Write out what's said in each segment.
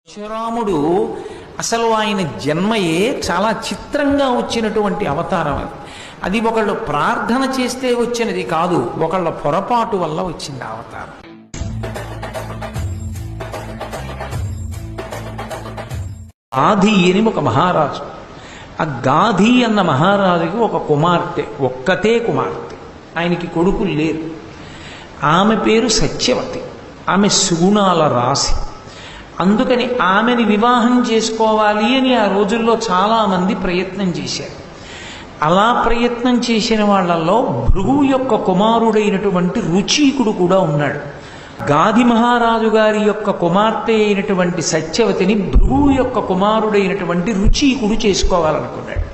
పరశురాముడు అసలు ఆయన జన్మయే చాలా చిత్రంగా వచ్చినటువంటి అవతారం అది. అది ఒకళ్ళు ప్రార్థన చేస్తే వచ్చినది కాదు, ఒకళ్ళ పొరపాటు వల్ల వచ్చింది అవతారం. గాధి అని ఒక మహారాజు. ఆ గాధి అన్న మహారాజుకి ఒక కుమార్తె, ఒక్కతే కుమార్తె, ఆయనకి కొడుకులు లేరు. ఆమె పేరు సత్యవతి. ఆమె సుగుణాల రాశి. అందుకని ఆమెని వివాహం చేసుకోవాలి అని ఆ రోజుల్లో చాలామంది ప్రయత్నం చేశారు. అలా ప్రయత్నం చేసిన వాళ్ళల్లో భృగు యొక్క కుమారుడైనటువంటి రుచీకుడు కూడా ఉన్నాడు. గాధి మహారాజు గారి యొక్క కుమార్తె అయినటువంటి సత్యవతిని భృగు యొక్క కుమారుడైనటువంటి రుచీకుడు చేసుకోవాలనుకున్నాడు.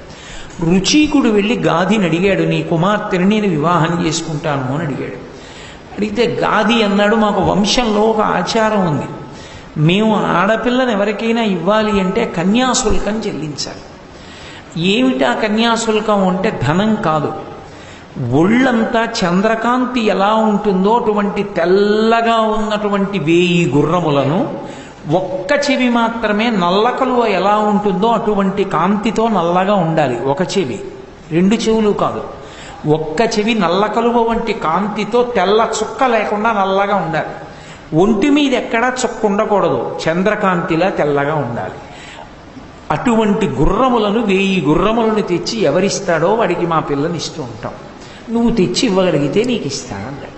రుచీకుడు వెళ్ళి గాధిని అడిగాడు, నీ కుమార్తెని నేను వివాహం చేసుకుంటాను అని అడిగాడు. అడిగితే గాధి అన్నాడు, మాకు వంశంలో ఒక ఆచారం ఉంది, మేము ఆడపిల్లని ఎవరికైనా ఇవ్వాలి అంటే కన్యాశుల్కం చెల్లించాలి. ఏమిటా కన్యాశుల్కం అంటే ధనం కాదు, ఒళ్ళంతా చంద్రకాంతి ఎలా ఉంటుందో అటువంటి తెల్లగా ఉన్నటువంటి 1000 గుర్రములను, ఒక్క చెవి మాత్రమే నల్లకలువ ఎలా ఉంటుందో అటువంటి కాంతితో నల్లగా ఉండాలి. ఒక చెవి, 2 చెవులు కాదు, ఒక్క చెవి నల్లకలువ వంటి కాంతితో తెల్ల చుక్క లేకుండా నల్లగా ఉండాలి. ఒంటి మీద ఎక్కడా చుక్క ఉండకూడదు, చంద్రకాంతిలా తెల్లగా ఉండాలి. అటువంటి గుర్రములను 1000 గుర్రములను తెచ్చి ఎవరిస్తాడో వాడికి మా పిల్లని ఇస్తూ ఉంటాం, నువ్వు తెచ్చి ఇవ్వగలిగితే నీకు ఇస్తానన్నాడు.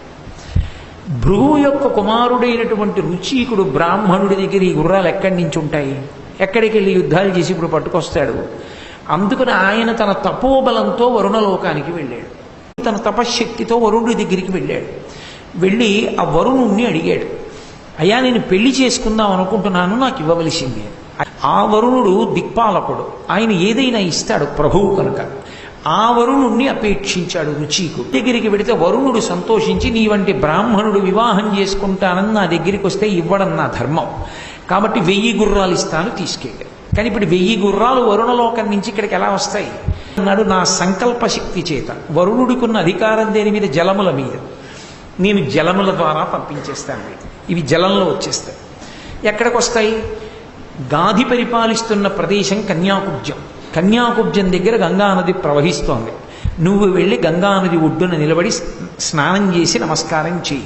భృగు యొక్క కుమారుడైనటువంటి రుచీకుడు బ్రాహ్మణుడి దగ్గర ఈ గుర్రాలు ఎక్కడి నుంచి ఉంటాయి, ఎక్కడికి వెళ్ళి యుద్ధాలు చేసి ఇప్పుడు పట్టుకొస్తాడు. అందుకని ఆయన తన తపోబలంతో వరుణలోకానికి వెళ్ళాడు. తన తపశ్శక్తితో వరుణుడి దగ్గరికి వెళ్ళాడు. వెళ్ళి ఆ వరుణుణ్ణి అడిగాడు, అయ్యా నేను పెళ్లి చేసుకుందాం అనుకుంటున్నాను, నాకు ఇవ్వవలసింది. ఆ వరుణుడు దిక్పాలకుడు, ఆయన ఏదైనా ఇస్తాడు ప్రభువు కనుక. ఆ వరుణుణ్ణి అపేక్షించాడు రుచీకుడు. దగ్గరికి వెడితే వరుణుడు సంతోషించి, నీ వంటి బ్రాహ్మణుడు వివాహం చేసుకుంటానని నా దగ్గరికి వస్తే ఇవ్వడం నా ధర్మం, కాబట్టి 1000 గుర్రాలు ఇస్తాను, తీసుకెళ్ళాడు. కానీ ఇప్పుడు 1000 గుర్రాలు వరుణలోకం నుంచి ఇక్కడికి ఎలా వస్తాయి అన్నాడు. నా సంకల్ప శక్తి చేత, వరుణుడికున్న అధికారం దేని మీద, జలముల మీద, నేను జలముల ద్వారా పంపించేస్తాను, ఇవి జలంలో వచ్చేస్తాయి. ఎక్కడికి వస్తాయి? గాధి పరిపాలిస్తున్న ప్రదేశం కన్యాకుబ్జం. కన్యాకుబ్జం దగ్గర గంగానది ప్రవహిస్తోంది. నువ్వు వెళ్ళి గంగానది ఒడ్డున నిలబడి స్నానం చేసి నమస్కారం చేయి.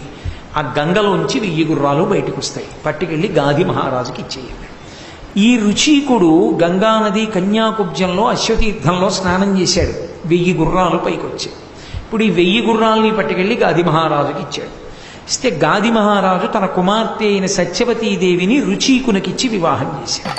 ఆ గంగలోంచి 1000 గుర్రాలు బయటకు వస్తాయి, పట్టుకెళ్ళి గాధి మహారాజుకి ఇచ్చేయాలి. ఈ రుచీకుడు గంగానది కన్యాకుబ్జంలో అశ్వతీర్థంలో స్నానం చేశాడు. 1000 గుర్రాలు పైకి వచ్చాయి. ఇప్పుడు ఈ 1000 గుర్రాలని పట్టుకెళ్ళి గాధి మహారాజుకి ఇచ్చాడు. ఇస్తే గాధి మహారాజు తన కుమార్తె అయిన సత్యవతీదేవిని రుచీకునికిచ్చి వివాహం చేశాడు.